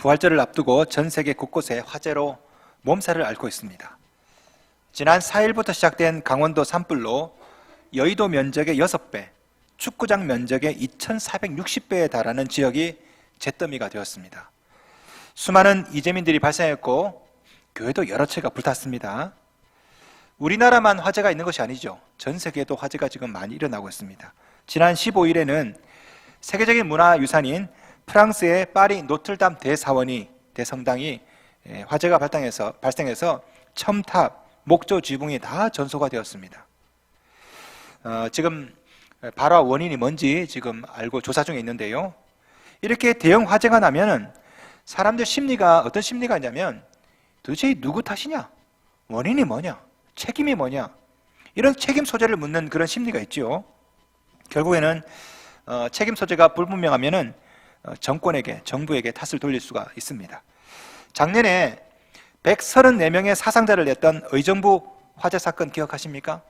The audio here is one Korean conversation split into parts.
부활절을 앞두고 전 세계 곳곳에 화재로 몸살을 앓고 있습니다. 지난 4일부터 시작된 강원도 산불로 여의도 면적의 6배, 축구장 면적의 2460배에 달하는 지역이 잿더미가 되었습니다. 수많은 이재민들이 발생했고 교회도 여러 채가 불탔습니다. 우리나라만 화재가 있는 것이 아니죠. 전 세계에도 화재가 지금 많이 일어나고 있습니다. 지난 15일에는 세계적인 문화유산인 프랑스의 파리 노틀담 대성당이 화재가 발생해서 첨탑, 목조 지붕이 다 전소가 되었습니다. 지금 발화 원인이 뭔지 지금 알고 조사 중에 있는데요. 이렇게 대형 화재가 나면은 사람들 심리가 어떤 심리가 있냐면 도대체 누구 탓이냐? 원인이 뭐냐? 책임이 뭐냐? 이런 책임 소재를 묻는 그런 심리가 있죠. 결국에는 책임 소재가 불분명하면은 정권에게, 정부에게 탓을 돌릴 수가 있습니다. 작년에 134명의 사상자를 냈던 의정부 화재 사건 기억하십니까?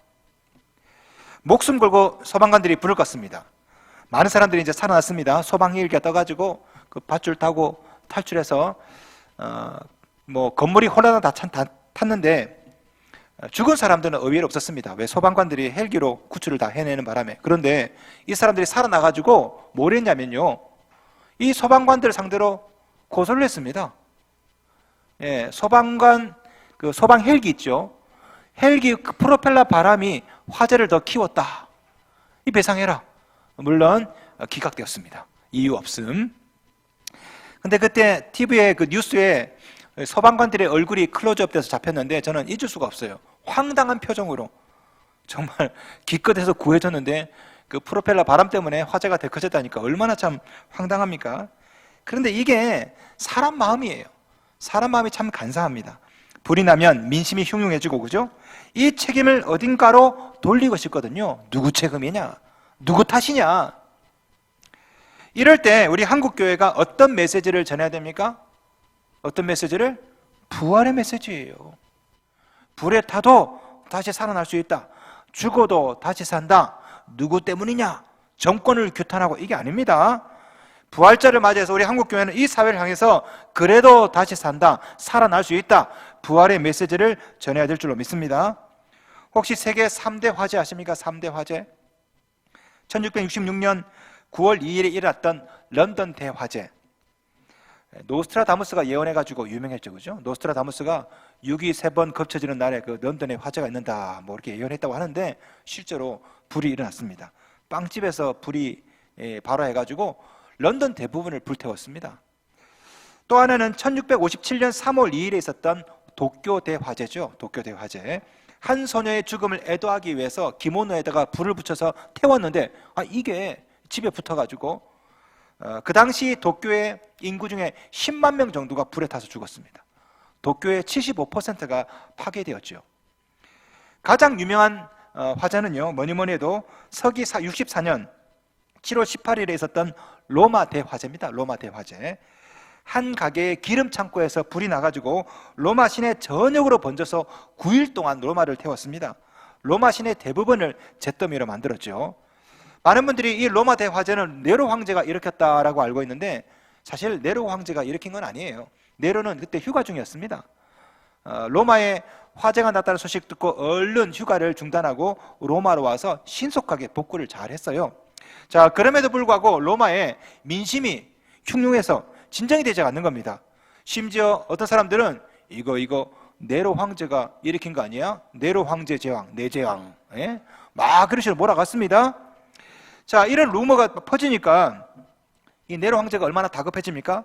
목숨 걸고 소방관들이 불을 껐습니다. 많은 사람들이 이제 살아났습니다. 소방 헬기가 떠가지고 그 밧줄 타고 탈출해서 건물이 홀라나 다 탔는데 죽은 사람들은 의외로 없었습니다. 왜? 소방관들이 헬기로 구출을 다 해내는 바람에. 그런데 이 사람들이 살아나가지고 뭘 했냐면요, 이 소방관들 상대로 고소를 했습니다. 예, 소방관, 그 소방 헬기 있죠. 헬기 그 프로펠러 바람이 화재를 더 키웠다. 이 배상해라. 물론 기각되었습니다. 이유 없음. 근데 그때 TV에 그 뉴스에 소방관들의 얼굴이 클로즈업 돼서 잡혔는데 저는 잊을 수가 없어요. 황당한 표정으로 정말 기껏해서 구해줬는데 그 프로펠러 바람 때문에 화재가 더 커졌다니까 얼마나 참 황당합니까? 그런데 이게 사람 마음이에요. 사람 마음이 참 간사합니다. 불이 나면 민심이 흉흉해지고, 그죠? 이 책임을 어딘가로 돌리고 싶거든요. 누구 책임이냐? 누구 탓이냐? 이럴 때 우리 한국교회가 어떤 메시지를 전해야 됩니까? 어떤 메시지를? 부활의 메시지예요. 불에 타도 다시 살아날 수 있다. 죽어도 다시 산다. 누구 때문이냐? 정권을 규탄하고 이게 아닙니다. 부활절을 맞이해서 우리 한국교회는 이 사회를 향해서 그래도 다시 산다, 살아날 수 있다, 부활의 메시지를 전해야 될 줄로 믿습니다. 혹시 세계 3대 화재 아십니까? 3대 화재. 1666년 9월 2일에 일어났던 런던 대화재. 노스트라다무스가 예언해가지고 유명했죠, 그죠? 노스트라다무스가 6이 3번 겹쳐지는 날에 그 런던에 화재가 있는다, 뭐 이렇게 예언했다고 하는데 실제로 불이 일어났습니다. 빵집에서 불이 발화해가지고 런던 대부분을 불태웠습니다. 또 하나는 1657년 3월 2일에 있었던 도쿄 대화재죠. 도쿄 대화재. 한 소녀의 죽음을 애도하기 위해서 기모노에다가 불을 붙여서 태웠는데 이게 집에 붙어가지고 그 당시 도쿄의 인구 중에 10만 명 정도가 불에 타서 죽었습니다. 도쿄의 75%가 파괴되었죠. 가장 유명한 화재는요, 뭐니 해도 서기 64년 7월 18일에 있었던 로마 대화재입니다. 로마 대화재. 한 가게의 기름 창고에서 불이 나가지고 로마 시내 전역으로 번져서 9일 동안 로마를 태웠습니다. 로마 시내 대부분을 잿더미로 만들었죠. 많은 분들이 이 로마 대화재는 네로 황제가 일으켰다라고 알고 있는데 사실 네로 황제가 일으킨 건 아니에요. 네로는 그때 휴가 중이었습니다. 로마에 화재가 났다는 소식 듣고 얼른 휴가를 중단하고 로마로 와서 신속하게 복구를 잘 했어요. 자, 그럼에도 불구하고 로마의 민심이 흉흉해서 진정이 되지 않는 겁니다. 심지어 어떤 사람들은 이거 네로 황제가 일으킨 거 아니야? 네로 황제 제왕, 내제왕, 막 그런 식으로 몰아갔습니다. 자, 이런 루머가 퍼지니까 이 네로 황제가 얼마나 다급해집니까?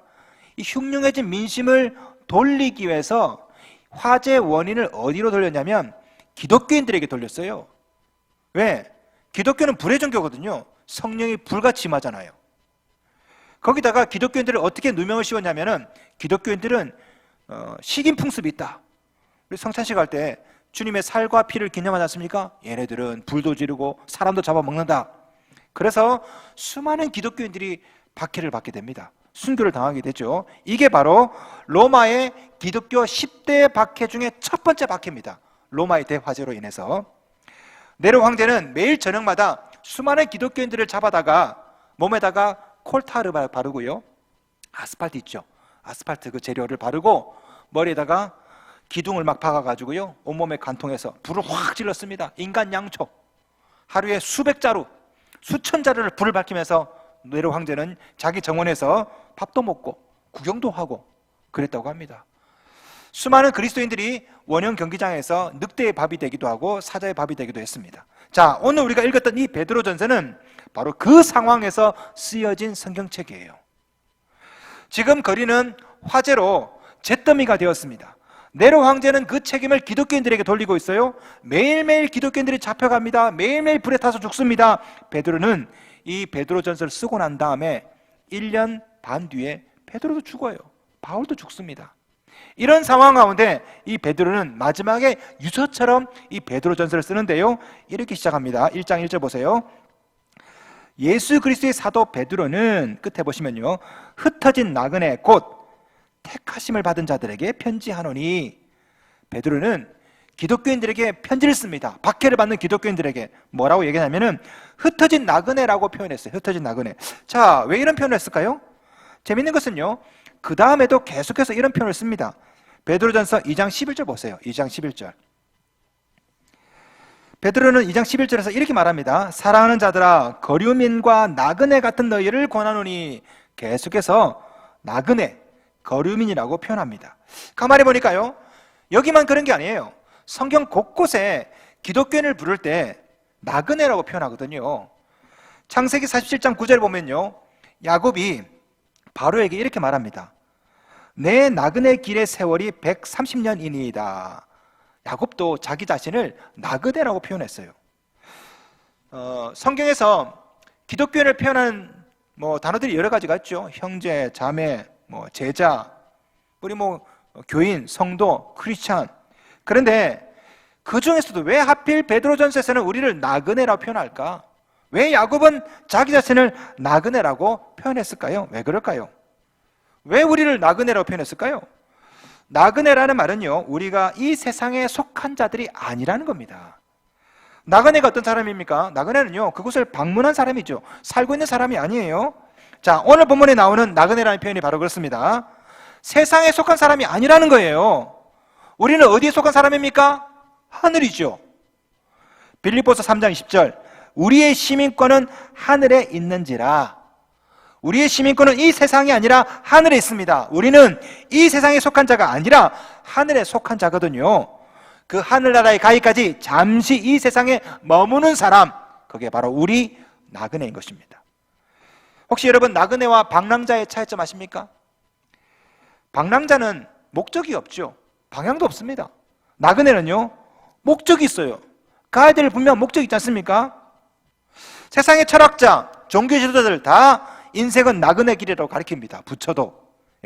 이 흉흉해진 민심을 돌리기 위해서 화재 원인을 어디로 돌렸냐면 기독교인들에게 돌렸어요. 왜? 기독교는 불의 종교거든요. 성령이 불같이 임하잖아요. 거기다가 기독교인들을 어떻게 누명을 씌웠냐면은 기독교인들은 식인 풍습이 있다. 우리 성찬식 할 때 주님의 살과 피를 기념하지 않습니까? 얘네들은 불도 지르고 사람도 잡아먹는다. 그래서 수많은 기독교인들이 박해를 받게 됩니다. 순교를 당하게 되죠. 이게 바로 로마의 기독교 10대 박해 중에 첫 번째 박해입니다. 로마의 대화재로 인해서. 네로 황제는 매일 저녁마다 수많은 기독교인들을 잡아다가 몸에다가 콜타르 바르고요, 아스팔트 있죠, 아스팔트 그 재료를 바르고 머리에다가 기둥을 막 박아가지고요, 온몸에 관통해서 불을 확 질렀습니다. 인간 양초. 하루에 수백 자루, 수천 자루를 불을 밝히면서 네로 황제는 자기 정원에서 밥도 먹고 구경도 하고 그랬다고 합니다. 수많은 그리스도인들이 원형 경기장에서 늑대의 밥이 되기도 하고 사자의 밥이 되기도 했습니다. 자, 오늘 우리가 읽었던 이 베드로전서는 바로 그 상황에서 쓰여진 성경책이에요. 지금 거리는 화재로 잿더미가 되었습니다. 네로 황제는 그 책임을 기독교인들에게 돌리고 있어요. 매일매일 기독교인들이 잡혀갑니다. 매일매일 불에 타서 죽습니다. 베드로는 이 베드로전서를 쓰고 난 다음에 1년 반 뒤에 베드로도 죽어요. 바울도 죽습니다. 이런 상황 가운데 이 베드로는 마지막에 유서처럼 이 베드로전서를 쓰는데요, 이렇게 시작합니다. 1장 1절 보세요. 예수 그리스도의 사도 베드로는, 끝에 보시면요, 흩어진 나그네 곧 택하심을 받은 자들에게 편지하노니, 베드로는 기독교인들에게 편지를 씁니다. 박해를 받는 기독교인들에게 뭐라고 얘기하냐면은 흩어진 나그네라고 표현했어요. 흩어진 나그네. 자, 왜 이런 표현을 했을까요? 재밌는 것은요, 그 다음에도 계속해서 이런 표현을 씁니다. 베드로전서 2장 11절 보세요. 2장 11절. 베드로는 2장 11절에서 이렇게 말합니다. 사랑하는 자들아, 거류민과 나그네 같은 너희를 권하노니, 계속해서 나그네, 거류민이라고 표현합니다. 가만히 보니까요, 여기만 그런 게 아니에요. 성경 곳곳에 기독교인을 부를 때 나그네라고 표현하거든요. 창세기 47장 9절 보면요, 야곱이 바로에게 이렇게 말합니다. 내 나그네 길의 세월이 130년이니이다. 야곱도 자기 자신을 나그네라고 표현했어요. 성경에서 기독교인을 표현하는 단어들이 여러 가지가 있죠. 형제, 자매, 제자, 우리 교인, 성도, 크리스찬. 그런데 그 중에서도 왜 하필 베드로전서에서는 우리를 나그네라고 표현할까? 왜 야곱은 자기 자신을 나그네라고 표현했을까요? 왜 그럴까요? 왜 우리를 나그네라고 표현했을까요? 나그네라는 말은요, 우리가 이 세상에 속한 자들이 아니라는 겁니다. 나그네가 어떤 사람입니까? 나그네는요, 그곳을 방문한 사람이죠. 살고 있는 사람이 아니에요. 자, 오늘 본문에 나오는 나그네라는 표현이 바로 그렇습니다. 세상에 속한 사람이 아니라는 거예요. 우리는 어디에 속한 사람입니까? 하늘이죠. 빌립보서 3장 20절. 우리의 시민권은 하늘에 있는지라. 우리의 시민권은 이 세상이 아니라 하늘에 있습니다. 우리는 이 세상에 속한 자가 아니라 하늘에 속한 자거든요. 그 하늘나라에 가기까지 잠시 이 세상에 머무는 사람, 그게 바로 우리 나그네인 것입니다. 혹시 여러분 나그네와 방랑자의 차이점 아십니까? 방랑자는 목적이 없죠. 방향도 없습니다. 나그네는요, 목적이 있어요. 가야 될 분명 목적이 있지 않습니까? 세상의 철학자, 종교 지도자들 다 인생은 나그네 길이라고 가르칩니다. 부처도,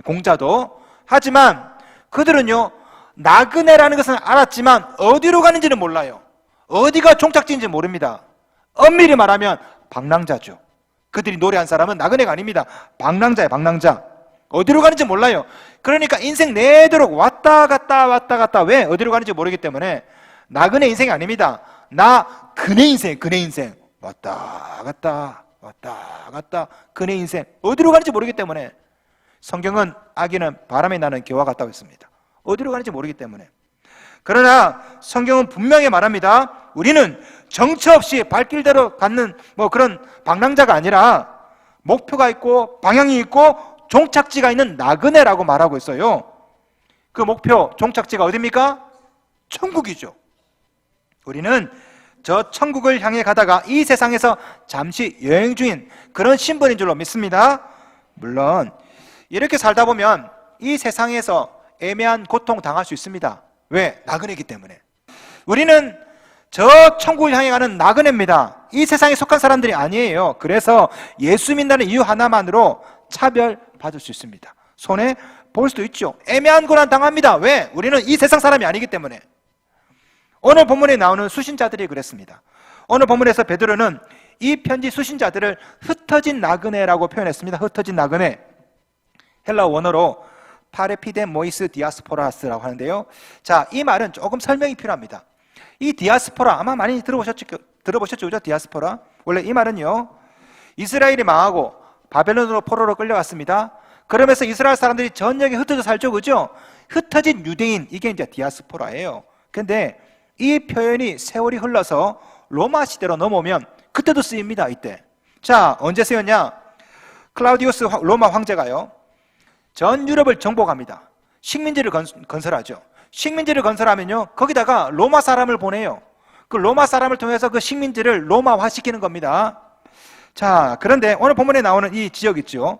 공자도. 하지만 그들은요, 나그네라는 것은 알았지만 어디로 가는지는 몰라요. 어디가 종착지인지 모릅니다. 엄밀히 말하면 방랑자죠. 그들이 노래한 사람은 나그네가 아닙니다. 방랑자예요, 방랑자. 어디로 가는지 몰라요. 그러니까 인생 내도록 왔다 갔다. 왜? 어디로 가는지 모르기 때문에 나그네 인생이 아닙니다. 그네 인생, 그네 인생. 왔다 갔다 그네 인생. 어디로 가는지 모르기 때문에. 성경은 아기는 바람에 나는 개와 같다고 했습니다. 어디로 가는지 모르기 때문에. 그러나 성경은 분명히 말합니다. 우리는 정처 없이 발길대로 갖는 그런 방랑자가 아니라 목표가 있고 방향이 있고 종착지가 있는 나그네라고 말하고 있어요. 그 목표, 종착지가 어디입니까? 천국이죠. 우리는 저 천국을 향해 가다가 이 세상에서 잠시 여행 중인 그런 신분인 줄로 믿습니다. 물론 이렇게 살다 보면 이 세상에서 애매한 고통 당할 수 있습니다. 왜? 나그네이기 때문에. 우리는 저 천국을 향해 가는 나그네입니다. 이 세상에 속한 사람들이 아니에요. 그래서 예수 믿는다는 이유 하나만으로 차별받을 수 있습니다. 손해 볼 수도 있죠. 애매한 고난 당합니다. 왜? 우리는 이 세상 사람이 아니기 때문에. 오늘 본문에 나오는 수신자들이 그랬습니다. 오늘 본문에서 베드로는 이 편지 수신자들을 흩어진 나그네라고 표현했습니다. 흩어진 나그네. 헬라 원어로 파레피데모이스 디아스포라스라고 하는데요. 자, 이 말은 조금 설명이 필요합니다. 이 디아스포라 아마 많이 들어보셨죠? 그죠? 디아스포라. 원래 이 말은요, 이스라엘이 망하고 바벨론으로 포로로 끌려갔습니다. 그러면서 이스라엘 사람들이 전역에 흩어져 살죠, 그죠? 흩어진 유대인, 이게 이제 디아스포라예요. 근데 이 표현이 세월이 흘러서 로마 시대로 넘어오면 그때도 쓰입니다, 이때. 자, 언제 쓰였냐? 클라우디우스 로마 황제가요, 전 유럽을 정복합니다. 식민지를 건설하죠. 식민지를 건설하면요, 거기다가 로마 사람을 보내요. 그 로마 사람을 통해서 그 식민지를 로마화 시키는 겁니다. 자, 그런데 오늘 본문에 나오는 이 지역 있죠.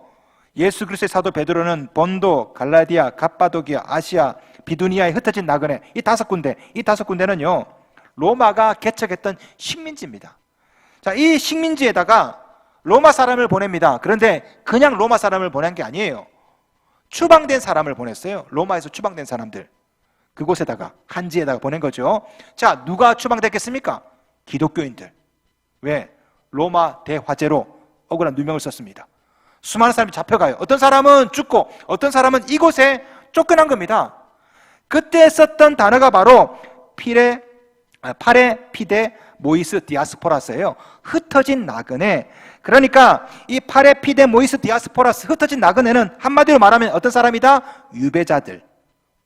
예수 그리스도의 사도 베드로는 본도, 갈라디아, 갑바도기아, 아시아, 비두니아에 흩어진 나그네, 이 5군데, 이 5군데는요 로마가 개척했던 식민지입니다. 자, 이 식민지에다가 로마 사람을 보냅니다. 그런데 그냥 로마 사람을 보낸 게 아니에요. 추방된 사람을 보냈어요. 로마에서 추방된 사람들, 그곳에다가, 한지에다가 보낸 거죠. 자, 누가 추방됐겠습니까? 기독교인들. 왜? 로마 대화재로 억울한 누명을 썼습니다. 수많은 사람이 잡혀가요. 어떤 사람은 죽고 어떤 사람은 이곳에 쫓겨난 겁니다. 그때 썼던 단어가 바로 파레 피데 모이스 디아스포라스예요. 흩어진 나그네. 그러니까 이 파레 피데 모이스 디아스포라스, 흩어진 나그네는 한마디로 말하면 어떤 사람이다? 유배자들,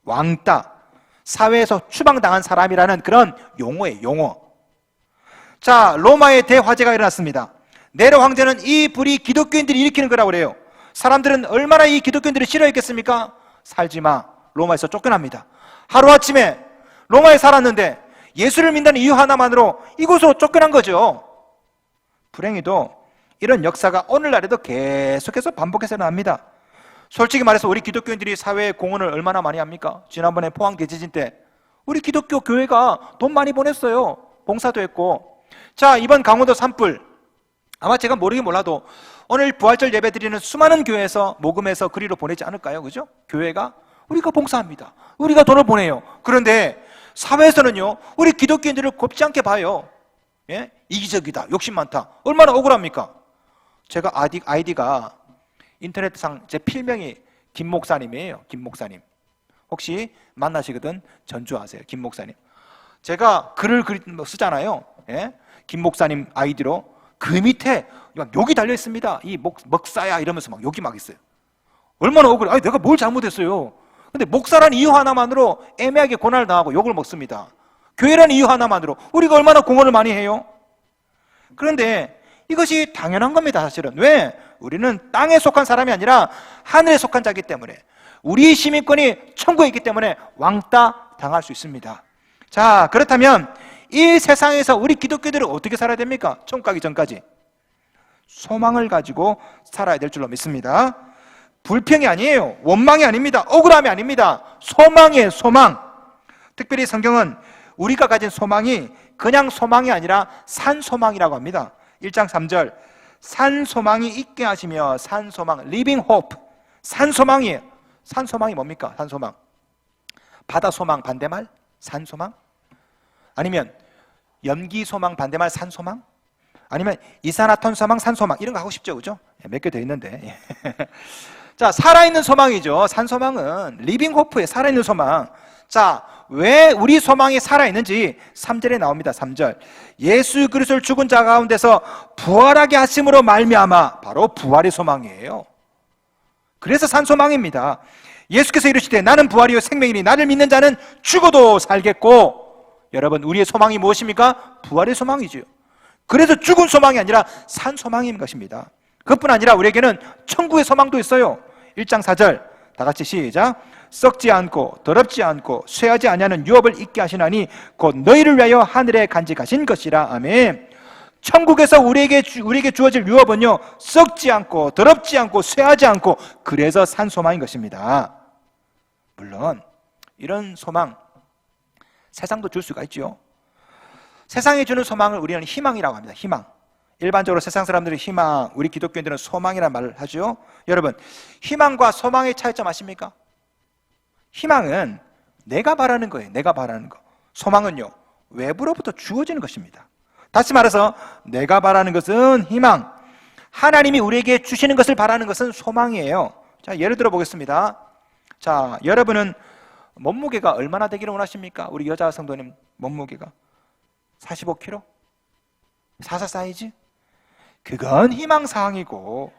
왕따, 사회에서 추방당한 사람이라는 그런 용어예요, 용어. 자, 로마의 대화재가 일어났습니다. 네로 황제는 이 불이 기독교인들이 일으키는 거라고 그래요. 사람들은 얼마나 이 기독교인들을 싫어했겠습니까? 살지마, 로마에서 쫓겨납니다. 하루아침에 로마에 살았는데 예수를 믿는 이유 하나만으로 이곳으로 쫓겨난 거죠. 불행히도 이런 역사가 오늘날에도 계속해서 반복해서 나옵니다. 솔직히 말해서 우리 기독교인들이 사회에 공헌을 얼마나 많이 합니까? 지난번에 포항 대지진 때 우리 기독교 교회가 돈 많이 보냈어요. 봉사도 했고. 자, 이번 강원도 산불, 아마 제가 모르긴 몰라도 오늘 부활절 예배 드리는 수많은 교회에서 모금해서 그리로 보내지 않을까요? 그죠? 교회가 우리가 봉사합니다. 우리가 돈을 보내요. 그런데 사회에서는요, 우리 기독교인들을 곱지 않게 봐요. 예? 이기적이다, 욕심 많다. 얼마나 억울합니까? 제가 아이디가 인터넷상 제 필명이 김 목사님이에요. 김 목사님. 혹시 만나시거든 전주하세요. 김 목사님. 제가 글을 쓰잖아요. 예? 김 목사님 아이디로 그 밑에 막 욕이 달려 있습니다. 이 먹사야 이러면서 막 욕이 막 있어요. 얼마나 억울해. 아니, 내가 뭘 잘못했어요. 근데 목사라는 이유 하나만으로 애매하게 고난을 당하고 욕을 먹습니다. 교회라는 이유 하나만으로 우리가 얼마나 공헌을 많이 해요. 그런데 이것이 당연한 겁니다, 사실은. 왜? 우리는 땅에 속한 사람이 아니라 하늘에 속한 자이기 때문에, 우리의 시민권이 천국에 있기 때문에 왕따 당할 수 있습니다. 자, 그렇다면 이 세상에서 우리 기독교들은 어떻게 살아야 됩니까? 천국 가기 전까지 소망을 가지고 살아야 될 줄로 믿습니다. 불평이 아니에요. 원망이 아닙니다. 억울함이 아닙니다. 소망이에요, 소망. 특별히 성경은 우리가 가진 소망이 그냥 소망이 아니라 산소망이라고 합니다. 1장 3절, 산소망이 있게 하시며, 산소망, living hope, 산소망이에요. 산소망이 뭡니까? 산소망. 바다소망 반대말? 산소망? 아니면 염기소망 반대말 산소망? 아니면 이산화탄소망, 산소망, 이런 거 하고 싶죠, 그죠? 몇 개 더 있는데. 자, 살아있는 소망이죠. 산소망은 리빙 호프에 살아있는 소망. 자, 왜 우리 소망이 살아있는지 3절에 나옵니다. 3절, 예수 그리스도를 죽은 자 가운데서 부활하게 하심으로 말미암아, 바로 부활의 소망이에요. 그래서 산소망입니다. 예수께서 이르시되 나는 부활이요 생명이니 나를 믿는 자는 죽어도 살겠고. 여러분, 우리의 소망이 무엇입니까? 부활의 소망이죠. 그래서 죽은 소망이 아니라 산 소망인 것입니다. 그것뿐 아니라 우리에게는 천국의 소망도 있어요. 1장 4절, 다 같이 시작. 썩지 않고 더럽지 않고 쇠하지 아니하는 유업을 있게 하시나니 곧 너희를 위하여 하늘에 간직하신 것이라. 아멘. 천국에서 우리에게 주어질 유업은요, 썩지 않고 더럽지 않고 쇠하지 않고, 그래서 산 소망인 것입니다. 물론 이런 소망 세상도 줄 수가 있죠. 세상이 주는 소망을 우리는 희망이라고 합니다. 희망. 일반적으로 세상 사람들은 희망, 우리 기독교인들은 소망이라는 말을 하죠. 여러분, 희망과 소망의 차이점 아십니까? 희망은 내가 바라는 거예요. 내가 바라는 거. 소망은요, 외부로부터 주어지는 것입니다. 다시 말해서 내가 바라는 것은 희망, 하나님이 우리에게 주시는 것을 바라는 것은 소망이에요. 자, 예를 들어 보겠습니다. 자, 여러분은 몸무게가 얼마나 되기를 원하십니까? 우리 여자 성도님 몸무게가 45kg? 44 사이즈? 그건 희망사항이고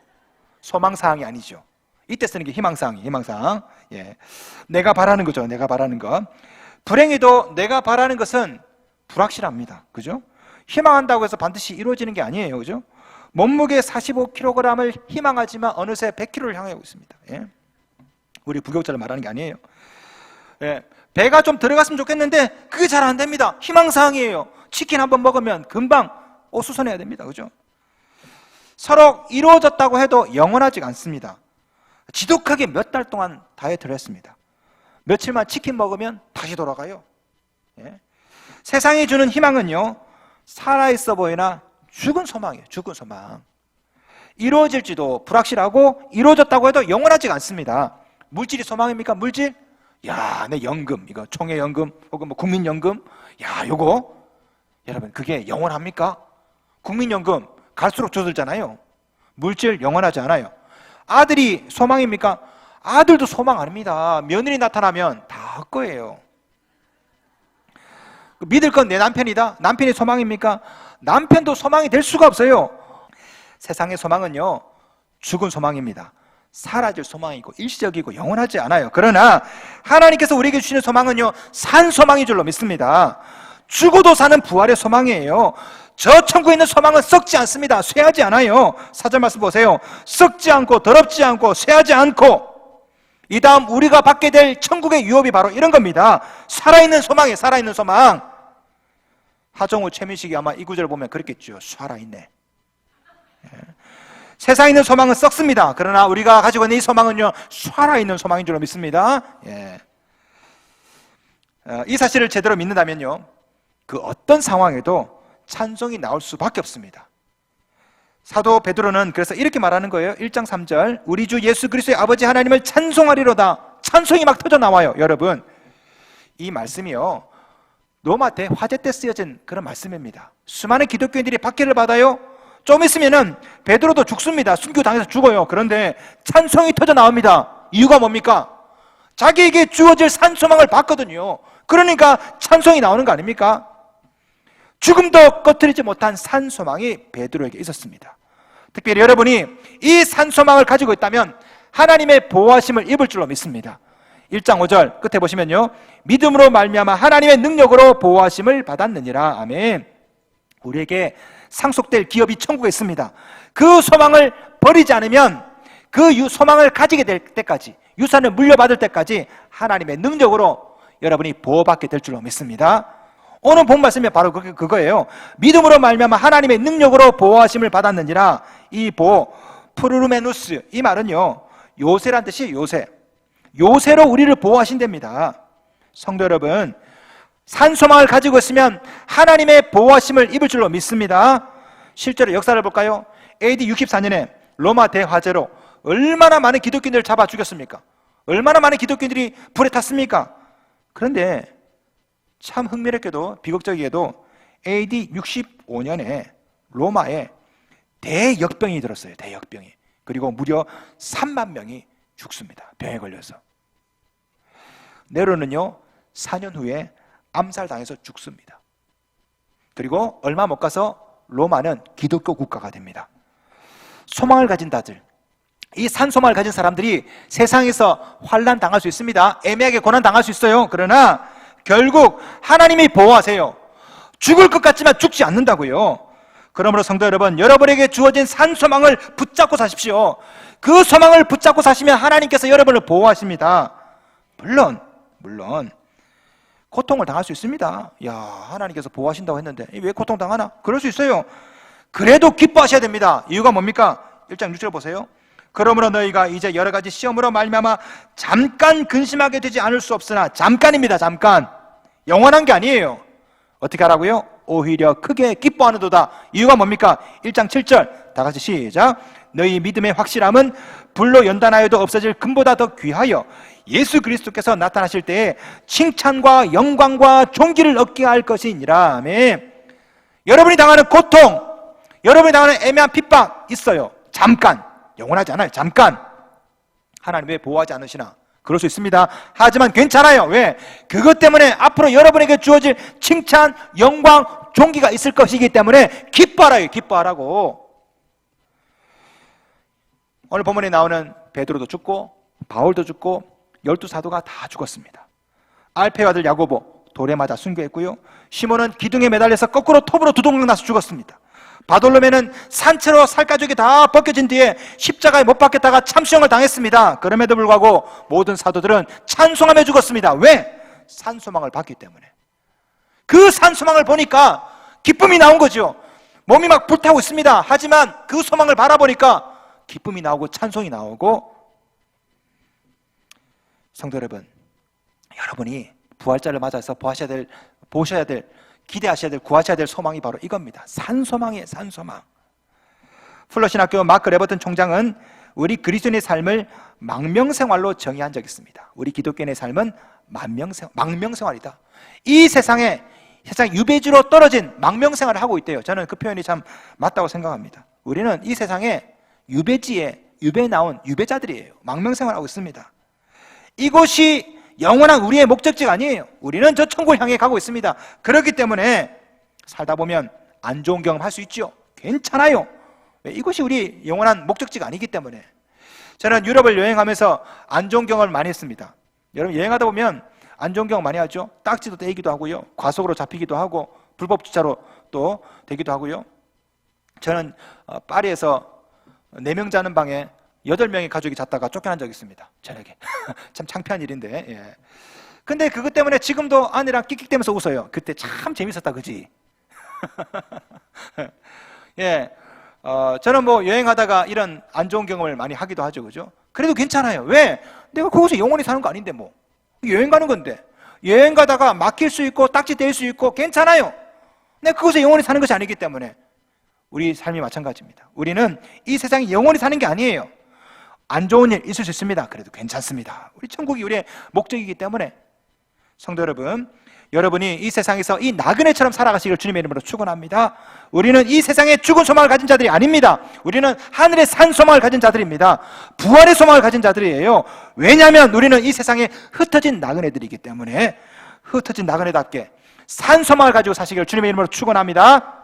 소망사항이 아니죠. 이때 쓰는 게 희망사항이에요. 희망사항. 예. 내가 바라는 거죠. 내가 바라는 것. 불행히도 내가 바라는 것은 불확실합니다. 그죠? 희망한다고 해서 반드시 이루어지는 게 아니에요. 그죠? 몸무게 45kg을 희망하지만 어느새 100kg를 향하고 있습니다. 예? 우리 부교육자를 말하는 게 아니에요. 예. 배가 좀 들어갔으면 좋겠는데 그게 잘 안 됩니다. 희망사항이에요. 치킨 한번 먹으면 금방 수선해야 됩니다. 그죠? 서로 이루어졌다고 해도 영원하지 않습니다. 지독하게 몇 달 동안 다이어트를 했습니다. 며칠만 치킨 먹으면 다시 돌아가요. 예? 세상이 주는 희망은요, 살아있어 보이나 죽은 소망이에요. 죽은 소망. 이루어질지도 불확실하고 이루어졌다고 해도 영원하지 않습니다. 물질이 소망입니까? 물질? 야, 내 연금, 이거 총회연금 혹은 뭐 국민연금, 야, 요거 여러분 그게 영원합니까? 국민연금 갈수록 줄어들잖아요. 물질 영원하지 않아요. 아들이 소망입니까? 아들도 소망 아닙니다. 며느리 나타나면 다 헛거예요. 믿을 건 내 남편이다. 남편이 소망입니까? 남편도 소망이 될 수가 없어요. 세상의 소망은요, 죽은 소망입니다. 사라질 소망이고 일시적이고 영원하지 않아요. 그러나 하나님께서 우리에게 주시는 소망은요, 산 소망인 줄로 믿습니다. 죽어도 사는 부활의 소망이에요. 저 천국에 있는 소망은 썩지 않습니다. 쇠하지 않아요. 4절 말씀 보세요. 썩지 않고 더럽지 않고 쇠하지 않고. 이 다음 우리가 받게 될 천국의 유업이 바로 이런 겁니다. 살아있는 소망이에요. 살아있는 소망. 하정우 최민식이 아마 이 구절을 보면 그랬겠죠. 살아있네. 예. 세상에 있는 소망은 썩습니다. 그러나 우리가 가지고 있는 이 소망은요, 살아있는 소망인 줄로 믿습니다. 예. 이 사실을 제대로 믿는다면요, 그 어떤 상황에도 찬송이 나올 수밖에 없습니다. 사도 베드로는 그래서 이렇게 말하는 거예요. 1장 3절, 우리 주 예수 그리스도의 아버지 하나님을 찬송하리로다. 찬송이 막 터져 나와요. 여러분, 이 말씀이요, 로마 때 화재 때 쓰여진 그런 말씀입니다. 수많은 기독교인들이 박해를 받아요. 좀 있으면은 베드로도 죽습니다. 순교당해서 죽어요. 그런데 찬송이 터져 나옵니다. 이유가 뭡니까? 자기에게 주어질 산소망을 봤거든요. 그러니까 찬송이 나오는 거 아닙니까? 죽음도 꺼트리지 못한 산소망이 베드로에게 있었습니다. 특별히 여러분이 이 산소망을 가지고 있다면 하나님의 보호하심을 입을 줄로 믿습니다. 1장 5절 끝에 보시면요, 믿음으로 말미암아 하나님의 능력으로 보호하심을 받았느니라. 아멘. 우리에게 상속될 기업이 천국에 있습니다. 그 소망을 버리지 않으면 그 소망을 가지게 될 때까지, 유산을 물려받을 때까지 하나님의 능력으로 여러분이 보호받게 될 줄로 믿습니다. 오늘 본 말씀이 바로 그거예요. 믿음으로 말미암아 하나님의 능력으로 보호하심을 받았느니라. 이 보호, 프루르메누스, 이 말은요, 요새란 뜻이에요. 요새. 요새로 우리를 보호하신답니다. 성도 여러분, 산소망을 가지고 있으면 하나님의 보호하심을 입을 줄로 믿습니다. 실제로 역사를 볼까요? AD 64년에 로마 대화재로 얼마나 많은 기독교인들을 잡아 죽였습니까? 얼마나 많은 기독교인들이 불에 탔습니까? 그런데 참 흥미롭게도 비극적이게도 AD 65년에 로마에 대역병이 들었어요. 대역병이. 그리고 무려 3만 명이 죽습니다. 병에 걸려서. 네로는요, 4년 후에 암살당해서 죽습니다. 그리고 얼마 못 가서 로마는 기독교 국가가 됩니다. 소망을 가진 자들, 이 산소망을 가진 사람들이 세상에서 환난 당할 수 있습니다. 애매하게 고난 당할 수 있어요. 그러나 결국 하나님이 보호하세요. 죽을 것 같지만 죽지 않는다고요. 그러므로 성도 여러분, 여러분에게 주어진 산소망을 붙잡고 사십시오. 그 소망을 붙잡고 사시면 하나님께서 여러분을 보호하십니다. 물론 고통을 당할 수 있습니다. 야, 하나님께서 보호하신다고 했는데 왜 고통 당하나? 그럴 수 있어요. 그래도 기뻐하셔야 됩니다. 이유가 뭡니까? 1장 6절 보세요. 그러므로 너희가 이제 여러 가지 시험으로 말미암아 잠깐 근심하게 되지 않을 수 없으나, 잠깐입니다. 잠깐. 영원한 게 아니에요. 어떻게 하라고요? 오히려 크게 기뻐하는도다. 이유가 뭡니까? 1장 7절 다 같이 시작. 너희 믿음의 확실함은 불로 연단하여도 없어질 금보다 더 귀하여 예수 그리스도께서 나타나실 때에 칭찬과 영광과 존귀를 얻게 할 것이니라. 아멘. 여러분이 당하는 고통, 여러분이 당하는 애매한 핍박 있어요. 잠깐. 영원하지 않아요. 잠깐. 하나님 왜 보호하지 않으시나? 그럴 수 있습니다. 하지만 괜찮아요. 왜? 그것 때문에 앞으로 여러분에게 주어질 칭찬, 영광, 존귀가 있을 것이기 때문에 기뻐하라고. 기뻐하라고. 오늘 본문에 나오는 베드로도 죽고 바울도 죽고 12사도가 다 죽었습니다. 알페의 아들 야고보 돌에 맞아 순교했고요. 시몬은 기둥에 매달려서 거꾸로 톱으로 두동강 나서 죽었습니다. 바돌로메는 산채로 살가죽이 다 벗겨진 뒤에 십자가에 못 박혔다가 참수형을 당했습니다. 그럼에도 불구하고 모든 사도들은 찬송하며 죽었습니다. 왜? 산소망을 봤기 때문에. 그 산소망을 보니까 기쁨이 나온 거죠. 몸이 막 불타고 있습니다. 하지만 그 소망을 바라보니까 기쁨이 나오고 찬송이 나오고. 성도 여러분, 여러분이 부활절을 맞아서 보셔야 될, 기대하셔야 될, 구하셔야 될 소망이 바로 이겁니다. 산소망이에요. 산소망. 플러신학교 마크 레버튼 총장은 우리 그리스도인의 삶을 망명생활로 정의한 적이 있습니다. 우리 기독교인의 삶은 망명생활이다. 이 세상 유배지로 떨어진 망명생활을 하고 있대요. 저는 그 표현이 참 맞다고 생각합니다. 우리는 이 세상에 유배지에 유배 나온 유배자들이에요. 망명생활을 하고 있습니다. 이곳이 영원한 우리의 목적지가 아니에요. 우리는 저 천국을 향해 가고 있습니다. 그렇기 때문에 살다 보면 안 좋은 경험 할 수 있죠. 괜찮아요. 이곳이 우리 영원한 목적지가 아니기 때문에. 저는 유럽을 여행하면서 안 좋은 경험을 많이 했습니다. 여러분, 여행하다 보면 안 좋은 경험 많이 하죠. 딱지도 떼기도 하고요, 과속으로 잡히기도 하고, 불법 주차로 또 되기도 하고요. 저는 파리에서 4명 자는 방에 8명의 가족이 잤다가 쫓겨난 적이 있습니다. 저녁에. 참 창피한 일인데. 예. 근데 그것 때문에 지금도 아내랑 끽끽대면서 웃어요. 그때 참 재밌었다, 그지? 예. 저는 뭐 여행하다가 이런 안 좋은 경험을 많이 하기도 하죠, 그죠? 그래도 괜찮아요. 왜? 내가 거기서 영원히 사는 거 아닌데 뭐. 여행 가는 건데. 여행 가다가 막힐 수 있고 딱지 뗄 수 있고 괜찮아요. 내가 그곳에 영원히 사는 것이 아니기 때문에. 우리 삶이 마찬가지입니다. 우리는 이 세상에 영원히 사는 게 아니에요. 안 좋은 일 있을 수 있습니다. 그래도 괜찮습니다. 우리 천국이 우리의 목적이기 때문에. 성도 여러분, 여러분이 이 세상에서 이 나그네처럼 살아가시길 주님의 이름으로 축원합니다. 우리는 이 세상에 죽은 소망을 가진 자들이 아닙니다. 우리는 하늘의 산 소망을 가진 자들입니다. 부활의 소망을 가진 자들이에요. 왜냐하면 우리는 이 세상에 흩어진 나그네들이기 때문에 흩어진 나그네답게 산 소망을 가지고 사시길 주님의 이름으로 축원합니다.